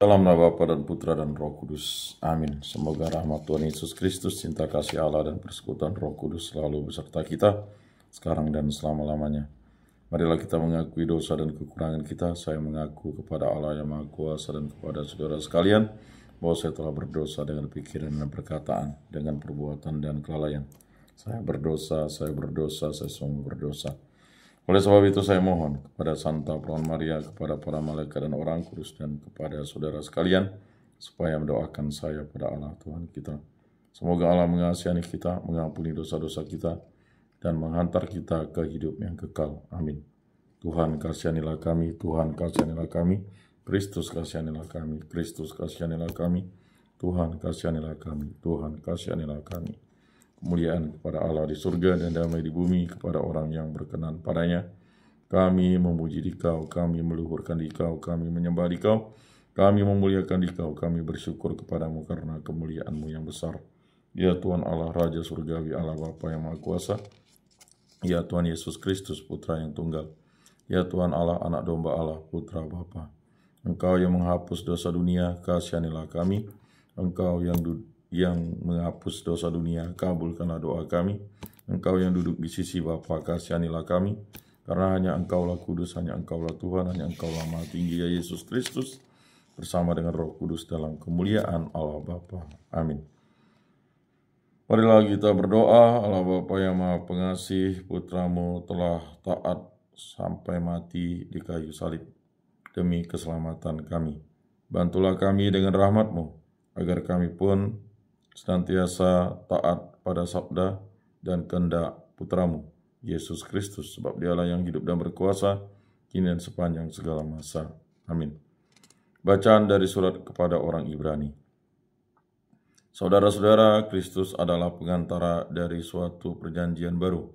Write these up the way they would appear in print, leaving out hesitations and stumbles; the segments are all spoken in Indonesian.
Dalam nama Bapa dan Putra dan Roh Kudus. Amin. Semoga rahmat Tuhan Yesus Kristus, cinta kasih Allah dan persekutuan Roh Kudus selalu beserta kita, sekarang dan selama-lamanya. Marilah kita mengakui dosa dan kekurangan kita. Saya mengaku kepada Allah yang Maha Kuasa dan kepada saudara sekalian, bahwa saya telah berdosa dengan pikiran dan perkataan, dengan perbuatan dan kelalaian. Saya berdosa, saya sungguh berdosa. Oleh sebab itu saya mohon kepada Santa Perawan Maria, kepada para malaikat dan orang kudus, dan kepada saudara sekalian, supaya mendoakan saya pada Allah Tuhan kita. Semoga Allah mengasihani kita, mengampuni dosa-dosa kita, dan menghantar kita ke hidup yang kekal. Amin. Tuhan kasihanilah kami, Tuhan kasihanilah kami, Kristus kasihanilah kami, Kristus kasihanilah kami, Tuhan kasihanilah kami, Tuhan kasihanilah kami. Kemuliaan kepada Allah di surga dan damai di bumi kepada orang yang berkenan padanya. Kami memuji Dikau, kami meluhurkan Dikau, kami menyembah Dikau, kami memuliakan Dikau, kami bersyukur kepadamu karena kemuliaan-Mu yang besar. Ya Tuhan Allah, Raja Surgawi, Allah Bapa yang Maha Kuasa. Ya Tuhan Yesus Kristus, Putra yang tunggal. Ya Tuhan Allah, Anak Domba Allah, Putra Bapa. Engkau yang menghapus dosa dunia, kasihanilah kami. Engkau yang menghapus dosa dunia, kabulkanlah doa kami. Engkau yang duduk di sisi Bapa, kasihanilah kami. Karena hanya Engkaulah kudus, hanya Engkaulah Tuhan, hanya Engkaulah Maha Tinggi, ya Yesus Kristus, bersama dengan Roh Kudus dalam kemuliaan Allah Bapa. Amin. Marilah kita berdoa. Allah Bapa yang Maha Pengasih, Putra-Mu telah taat sampai mati di kayu salib demi keselamatan kami. Bantulah kami dengan rahmat-Mu, agar kami pun senantiasa taat pada sabda dan kehendak Putra-Mu, Yesus Kristus, sebab Dialah yang hidup dan berkuasa, kini dan sepanjang segala masa. Amin. Bacaan dari surat kepada orang Ibrani. Saudara-saudara, Kristus adalah pengantara dari suatu perjanjian baru,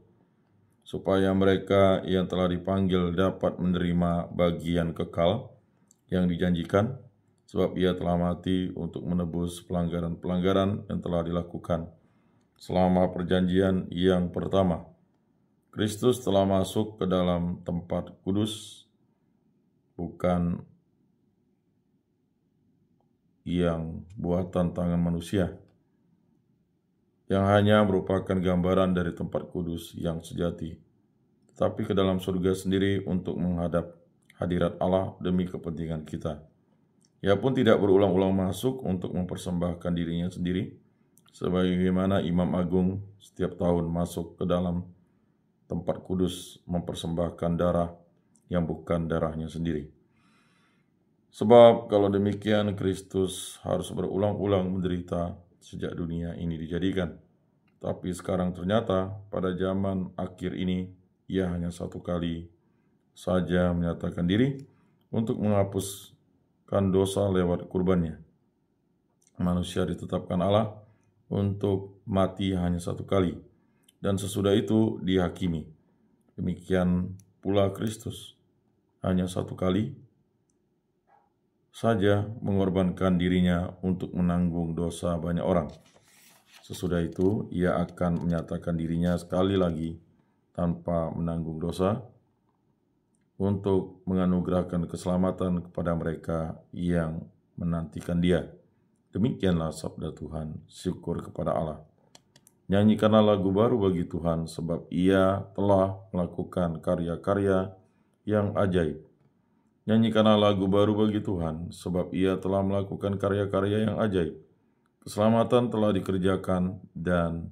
supaya mereka yang telah dipanggil dapat menerima bagian kekal yang dijanjikan, sebab Ia telah mati untuk menebus pelanggaran-pelanggaran yang telah dilakukan selama perjanjian yang pertama. Kristus telah masuk ke dalam tempat kudus, bukan yang buatan tangan manusia, yang hanya merupakan gambaran dari tempat kudus yang sejati, tetapi ke dalam surga sendiri untuk menghadap hadirat Allah demi kepentingan kita. Ia pun tidak berulang-ulang masuk untuk mempersembahkan dirinya sendiri, sebagaimana Imam Agung setiap tahun masuk ke dalam tempat kudus mempersembahkan darah yang bukan darahnya sendiri. Sebab kalau demikian Kristus harus berulang-ulang menderita sejak dunia ini dijadikan. Tapi sekarang ternyata pada zaman akhir ini Ia hanya satu kali saja menyatakan diri untuk menghapuskan dosa lewat kurbannya. Manusia ditetapkan Allah untuk mati hanya satu kali, dan sesudah itu dihakimi. Demikian pula Kristus hanya satu kali saja mengorbankan dirinya untuk menanggung dosa banyak orang. Sesudah itu Ia akan menyatakan dirinya sekali lagi tanpa menanggung dosa untuk menganugerahkan keselamatan kepada mereka yang menantikan Dia. Demikianlah sabda Tuhan. Syukur kepada Allah. Nyanyikanlah lagu baru bagi Tuhan, sebab Ia telah melakukan karya-karya yang ajaib. Nyanyikanlah lagu baru bagi Tuhan, sebab Ia telah melakukan karya-karya yang ajaib. Keselamatan telah dikerjakan dan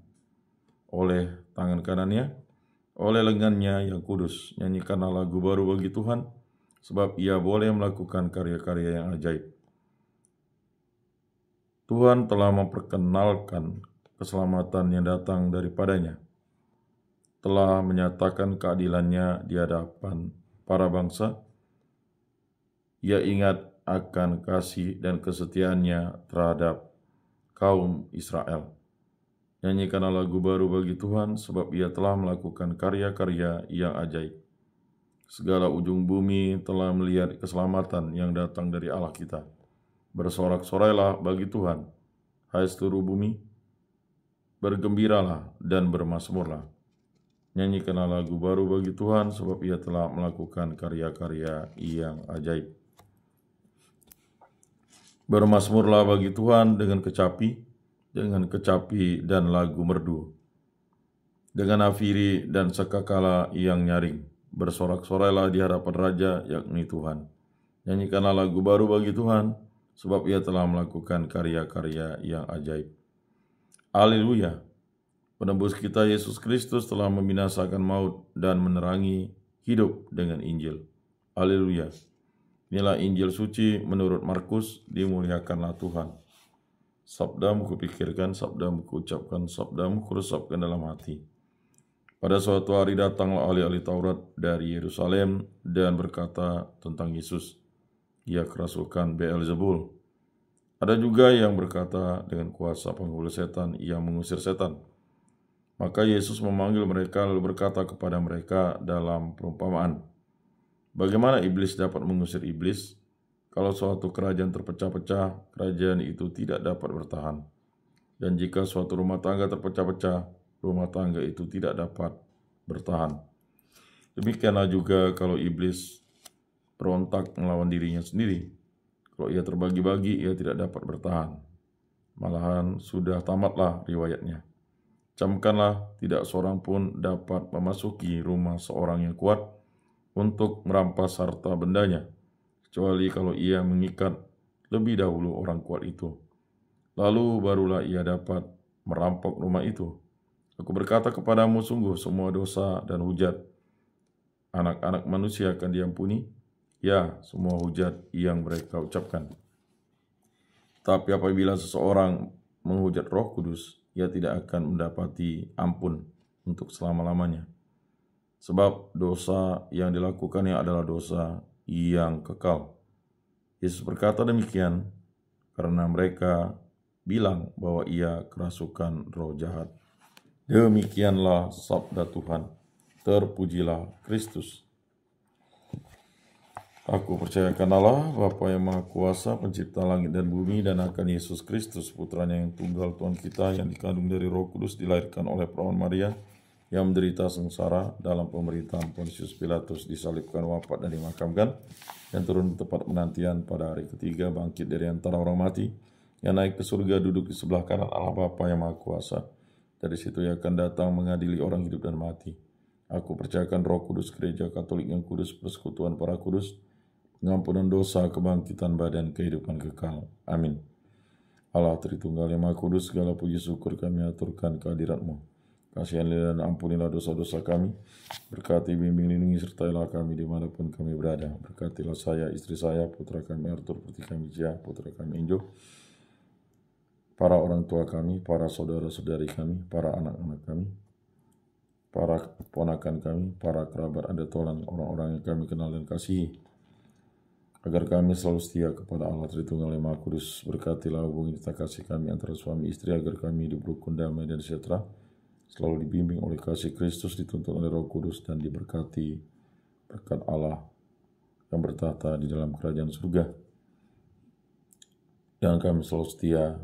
oleh tangan kanannya, oleh lengannya yang kudus. Nyanyikanlah lagu baru bagi Tuhan, sebab Ia boleh melakukan karya-karya yang ajaib. Tuhan telah memperkenalkan keselamatan yang datang daripadanya, telah menyatakan keadilannya di hadapan para bangsa. Ia ingat akan kasih dan kesetiaannya terhadap kaum Israel. Nyanyikanlah lagu baru bagi Tuhan, sebab Ia telah melakukan karya-karya yang ajaib. Segala ujung bumi telah melihat keselamatan yang datang dari Allah kita. Bersorak-sorailah bagi Tuhan, hai seluruh bumi, bergembiralah dan bermazmurlah. Nyanyikanlah lagu baru bagi Tuhan, sebab Ia telah melakukan karya-karya yang ajaib. Bermazmurlah bagi Tuhan dengan kecapi dan lagu merdu, dengan nafiri dan sekakala yang nyaring. Bersorak-sorailah di hadapan Raja, yakni Tuhan. Nyanyikanlah lagu baru bagi Tuhan, sebab Ia telah melakukan karya-karya yang ajaib. Haleluya! Penebus kita Yesus Kristus telah membinasakan maut dan menerangi hidup dengan Injil. Haleluya! Inilah Injil suci menurut Markus, dimuliakanlah Tuhan. Sabdamu kupikirkan, sabdamu kuucapkan, sabdamu kuresapkan dalam hati. Pada suatu hari datanglah ahli-ahli Taurat dari Yerusalem dan berkata tentang Yesus, Ia kerasukan Beelzebul. Ada juga yang berkata dengan kuasa penghulu setan, Ia mengusir setan. Maka Yesus memanggil mereka lalu berkata kepada mereka dalam perumpamaan, bagaimana iblis dapat mengusir iblis? Kalau suatu kerajaan terpecah-pecah, kerajaan itu tidak dapat bertahan. Dan jika suatu rumah tangga terpecah-pecah, rumah tangga itu tidak dapat bertahan. Demikianlah juga kalau iblis berontak melawan dirinya sendiri. Kalau ia terbagi-bagi, ia tidak dapat bertahan. Malahan sudah tamatlah riwayatnya. Camkanlah, tidak seorang pun dapat memasuki rumah seorang yang kuat untuk merampas harta bendanya, kecuali kalau ia mengikat lebih dahulu orang kuat itu. Lalu barulah ia dapat merampok rumah itu. Aku berkata kepadamu, sungguh semua dosa dan hujat anak-anak manusia akan diampuni, ya, semua hujat yang mereka ucapkan. Tapi apabila seseorang menghujat Roh Kudus, ia tidak akan mendapati ampun untuk selama-lamanya. Sebab dosa yang dilakukannya adalah dosa yang kekal. Yesus berkata demikian karena mereka bilang bahwa ia kerasukan roh jahat. Demikianlah sabda Tuhan. Terpujilah Kristus. Aku percayakan Allah, Bapa yang Maha Kuasa, pencipta langit dan bumi, dan akan Yesus Kristus, putranya yang tunggal Tuhan kita, yang dikandung dari Roh Kudus, dilahirkan oleh perawan Maria, yang menderita sengsara dalam pemerintahan Pontius Pilatus, disalibkan, wafat dan dimakamkan, dan turun ke tempat penantian pada hari ketiga, bangkit dari antara orang mati, yang naik ke surga, duduk di sebelah kanan Allah Bapa yang Maha Kuasa. Dari situ ia akan datang mengadili orang hidup dan mati. Aku percayakan Roh Kudus, Gereja Katolik yang kudus, persekutuan para kudus, pengampunan dosa, kebangkitan badan, kehidupan kekal. Amin. Allah Tritunggal yang Maha Kudus, segala puji syukur kami aturkan kehadirat-Mu. Kasihanilah dan ampunilah dosa-dosa kami. Berkati, bimbing, lindungi, sertailah kami dimanapun kami berada. Berkatilah saya, istri saya, putra kami Arthur, putri kami Jia, putra kami Injo, para orang tua kami, para saudara-saudari kami, para anak-anak kami, para keponakan kami, para kerabat adatolan, orang-orang yang kami kenal dan kasihi, agar kami selalu setia kepada Allah Tritunggal yang Maha Kudus. Berkatilah hubungan kita kasih kami antara suami istri, agar kami hidup rukun, damai dan sejahtera, selalu dibimbing oleh kasih Kristus, dituntun oleh Roh Kudus, dan diberkati berkat Allah yang bertahta di dalam kerajaan surga. Dan kami selalu setia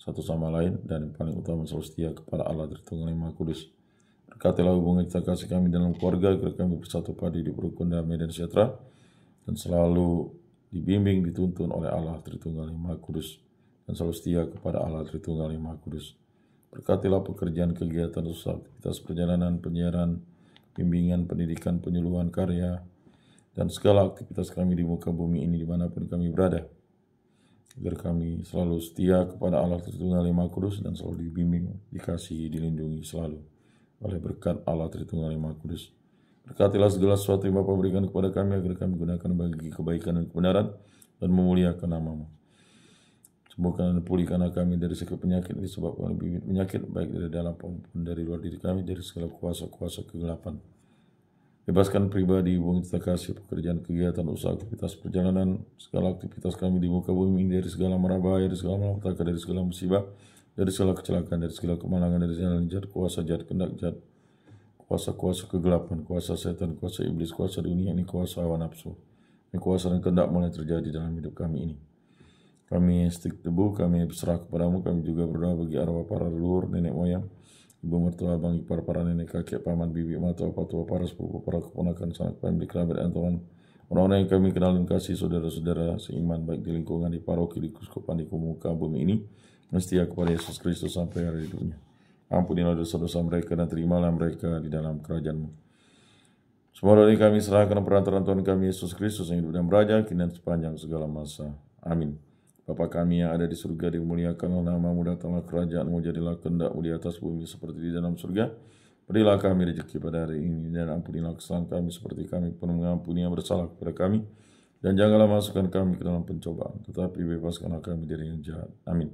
satu sama lain, dan yang paling utama selalu setia kepada Allah Tritunggal yang Maha Kudus. Berkatilah hubungan kita kasih kami dalam keluarga, agar kami bersatu padu hidup rukun, damai dan sejahtera, dan selalu dibimbing, dituntun oleh Allah Tritunggal yang Maha Kudus, dan selalu setia kepada Allah Tritunggal yang Maha Kudus. Berkatilah pekerjaan, kegiatan, usaha, aktivitas perjalanan, penyiaran, bimbingan, pendidikan, penyuluhan, karya, dan segala aktivitas kami di muka bumi ini dimanapun kami berada, agar kami selalu setia kepada Allah Tritunggal yang Maha Kudus, dan selalu dibimbing, dikasihi, dilindungi selalu oleh berkat Allah Tritunggal yang Maha Kudus. Berkatilah segala sesuatu yang Bapa berikan kepada kami, agar kami gunakan bagi kebaikan dan kebenaran, dan memuliakan nama-Mu. Sembuhkan dan pulihkanlah kami dari segala penyakit yang disebabkan oleh bibit penyakit, baik dari dalam maupun dari luar diri kami, dari segala kuasa-kuasa kegelapan. Bebaskan pribadi, hubungan kita kasih, pekerjaan, kegiatan, usaha, aktivitas perjalanan, segala aktivitas kami di muka bumi ini, dari segala mara bahaya, dari segala malapetaka, dari segala musibah, dari segala kecelakaan, dari segala kemalangan, dari segala jahat, kuasa jahat, kehendak jahat, kuasa-kuasa kegelapan, kuasa setan, kuasa iblis, kuasa dunia ini, kuasa hawa nafsu. Ini kuasa dan kehendak mulai terjadi dalam hidup kami ini. Kami stik tebu, kami berserah kepadamu, kami juga berdoa bagi arwah para leluhur, nenek moyang, ibu mertua, abang ipar, para nenek, kakek, paman, bibi, mata, patua, para sepupu, para keponakan, sanak famili, kerabat, dan teman, Orang-orang yang kami kenal dan kasih, saudara-saudara seiman baik di lingkungan, di paroki, di kuskupan, di muka bumi ini, setia kepada Yesus Kristus sampai hari hidupnya. Ampunilah dosa-dosa mereka dan terimalah mereka di dalam kerajaan-Mu. Semua doa kami serahkan perantaraan Tuhan kami Yesus Kristus yang hidup dan beraja kini dan sepanjang segala masa. Amin. Bapa kami yang ada di surga, dimuliakanlah nama-Mu, datanglah kerajaan-Mu, jadilah kehendak-Mu di atas bumi seperti di dalam surga. Berilah kami rezeki pada hari ini, dan ampunilah kesalahan kami seperti kami pun mengampuni yang bersalah kepada kami. Dan janganlah masukkan kami ke dalam pencobaan, tetapi bebaskanlah kami dari yang jahat. Amin.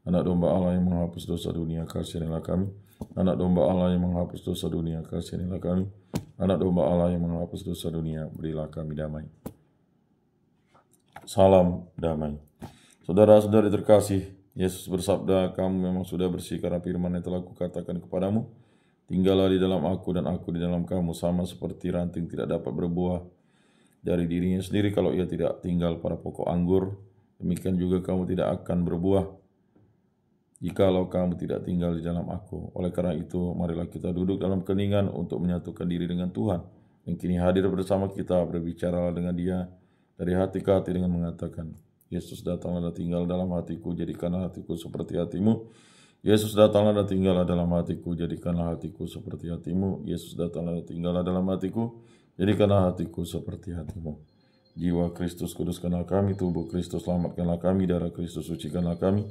Anak domba Allah yang menghapus dosa dunia, kasihanilah kami. Anak domba Allah yang menghapus dosa dunia, kasihanilah kami. Anak domba Allah yang menghapus dosa dunia, berilah kami damai. Salam damai. Saudara-saudari terkasih, Yesus bersabda, kamu memang sudah bersih karena firman yang telah kukatakan kepadamu. Tinggallah di dalam aku dan aku di dalam kamu, sama seperti ranting tidak dapat berbuah dari dirinya sendiri kalau ia tidak tinggal pada pokok anggur. Demikian juga kamu tidak akan berbuah jikalau kamu tidak tinggal di dalam aku. Oleh karena itu, marilah kita duduk dalam keningan untuk menyatukan diri dengan Tuhan yang kini hadir bersama kita. Berbicaralah dengan Dia dari hati ke hati dengan mengatakan, Yesus datanglah dan tinggal dalam hatiku, jadikanlah hatiku seperti hatimu. Yesus datanglah dan tinggallah dalam hatiku, jadikanlah hatiku seperti hatimu. Yesus datanglah dan tinggallah dalam hatiku, jadikanlah hatiku seperti hatimu. Jiwa Kristus kuduskanlah kami, tubuh Kristus selamatkanlah kami, darah Kristus sucikanlah kami,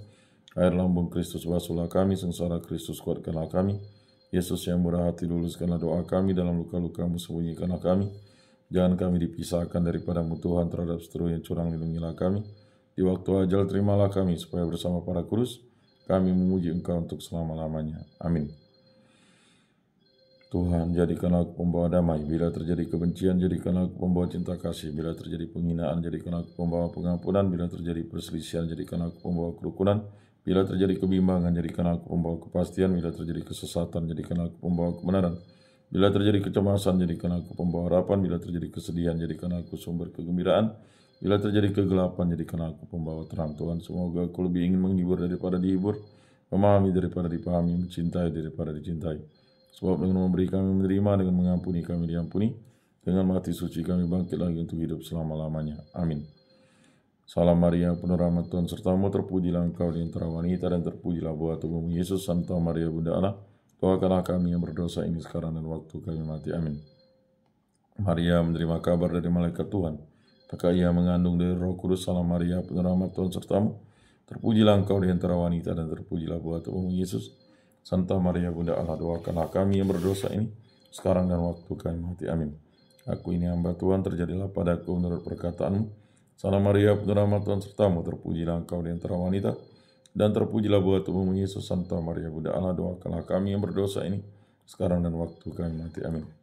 air lambung Kristus basuhlah kami, sengsara Kristus kuatkanlah kami. Yesus yang murah hati luluskanlah doa kami, dalam luka-lukamu sembunyikanlah kami. Jangan kami dipisahkan daripadamu Tuhan, terhadap seteru yang curang lindungilah kami. Di waktu ajal terimalah kami, supaya bersama para kudus kami memuji Engkau untuk selama-lamanya. Amin. Tuhan, jadikanlah aku pembawa damai. Bila terjadi kebencian, jadikanlah aku pembawa cinta kasih. Bila terjadi penghinaan, jadikanlah aku pembawa pengampunan. Bila terjadi perselisihan, jadikanlah aku pembawa kerukunan. Bila terjadi kebimbangan, jadikanlah aku pembawa kepastian. Bila terjadi kesesatan, jadikanlah aku pembawa kebenaran. Bila terjadi kecemasan, jadikanlah aku pembawa harapan. Bila terjadi kesedihan, jadikanlah aku sumber kegembiraan. Bila terjadi kegelapan, jadikanlah aku pembawa terang. Tuhan, semoga aku lebih ingin menghibur daripada dihibur, memahami daripada dipahami, mencintai daripada dicintai. Sebab dengan memberi kami menerima, dengan mengampuni kami diampuni, dengan mati suci kami bangkit lagi untuk hidup selama-lamanya. Amin. Salam Maria, penuh rahmat Tuhan sertamu, terpujilah engkau di antara wanita dan terpujilah buah tubuhmu Yesus. Santa Maria Bunda Allah, doakanlah kami yang berdosa ini sekarang dan waktu kami mati. Amin. Maria menerima kabar dari malaikat Tuhan, maka ia mengandung dari Roh Kudus. Salam Maria, penuh rahmat Tuhan sertamu, terpujilah engkau di antara wanita dan terpujilah buah tubuhmu Yesus. Santa Maria Bunda Allah, doakanlah kami yang berdosa ini sekarang dan waktu kami mati. Amin. Aku ini hamba Tuhan, terjadilah padaku menurut perkataanmu. Salam Maria, penuh rahmat Tuhan sertamu, terpujilah engkau di antara wanita dan terpujilah buah tubuhmu Yesus. Santa Maria Bunda Allah, doakanlah kami yang berdosa ini sekarang dan waktu kami mati. Amin.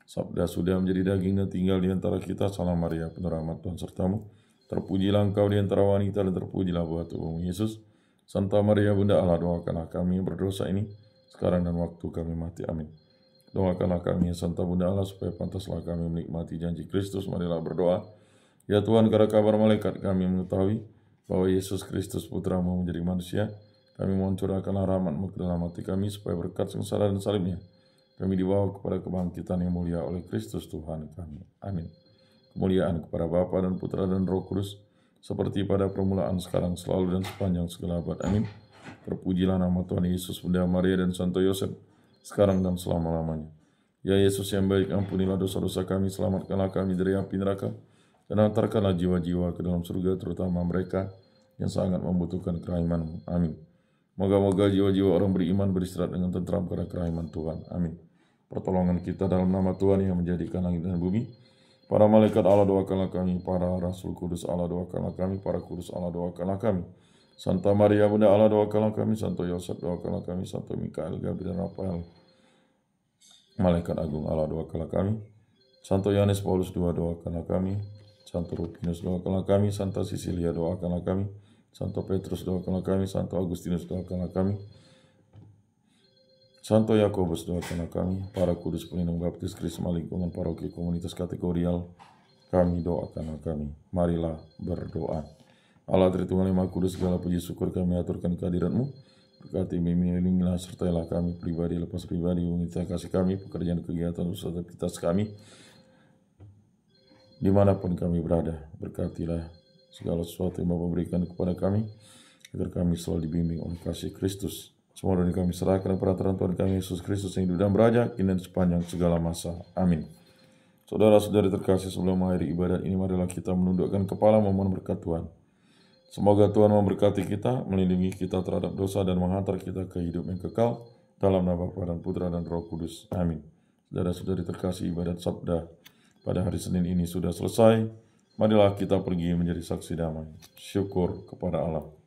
Sabda sudah menjadi daging dan tinggal di antara kita. Salam Maria, penuh rahmat Tuhan sertamu, terpujilah engkau di antara wanita dan terpujilah buah tubuhmu Yesus. Santa Maria Bunda Allah, doakanlah kami yang berdosa ini sekarang dan waktu kami mati. Amin. Doakanlah kami, Santa Bunda Allah, supaya pantaslah kami menikmati janji Kristus. Marilah berdoa. Ya Tuhan, karena kabar malaikat kami mengetahui bahwa Yesus Kristus Putramu menjadi manusia, kami mohon curahkanlah rahmat-Mu ke dalam hati kami, supaya berkat sengsara dan salibnya kami dibawa kepada kebangkitan yang mulia oleh Kristus Tuhan kami. Amin. Kemuliaan kepada Bapa dan Putra dan Roh Kudus, seperti pada permulaan, sekarang, selalu, dan sepanjang segala abad. Amin. Terpujilah nama Tuhan Yesus, Bunda Maria, dan Santo Yosef, sekarang dan selama-lamanya. Ya Yesus yang baik, ampunilah dosa-dosa kami, selamatkanlah kami dari api neraka, dan antarkanlah jiwa-jiwa ke dalam surga, terutama mereka yang sangat membutuhkan kerahiman-Mu. Amin. Moga-moga jiwa-jiwa orang beriman beristirahat dengan tentram karena kerahiman Tuhan. Amin. Pertolongan kita dalam nama Tuhan yang menjadikan langit dan bumi. Para malaikat Allah, doakanlah kami. Para rasul kudus Allah, doakanlah kami. Para kudus Allah, doakanlah kami. Santa Maria Bunda Allah, doakanlah kami. Santo Yosef, doakanlah kami. Santo Mikael, Gabriel, dan Rafael, malaikat agung Allah, doakanlah kami. Santo Yohanes Paulus II, doakanlah kami. Santo Rupinus, doakanlah kami. Santa Sisilia, doakanlah kami. Santo Petrus, doakanlah kami. Santo Agustinus, doakanlah kami. Santo Yakobus, doakanlah kami. Para kudus pelindung baptis, Krisma, lingkungan paroki, komunitas kategorial, kami doakanlah kami. Marilah berdoa. Allah Tritunggal yang Maha Kudus, segala puji syukur kami aturkan kehadirat-Mu. Berkati bimbingilah, sertailah kami pribadi lepas pribadi, mengita kasih kami, pekerjaan kegiatan usaha aktivitas kami. dimanapun kami berada. Berkatilah segala sesuatu yang Bapa berikan kepada kami, agar kami selalu dibimbing oleh kasih Kristus. Semua doa kami serahkan kepada peraturan Tuhan kami Yesus Kristus yang hidup dan beraja kini dan sepanjang segala masa. Amin. Saudara-saudari terkasih, sebelum mengakhiri ibadat ini, marilah kita menundukkan kepala memohon berkat Tuhan. Semoga Tuhan memberkati kita, melindungi kita terhadap dosa, dan menghantar kita ke hidup yang kekal. Dalam nama Bapa dan Putra dan Roh Kudus. Amin. Saudara-saudari terkasih, ibadat sabda pada hari Senin ini sudah selesai. Marilah kita pergi menjadi saksi damai. Syukur kepada Allah.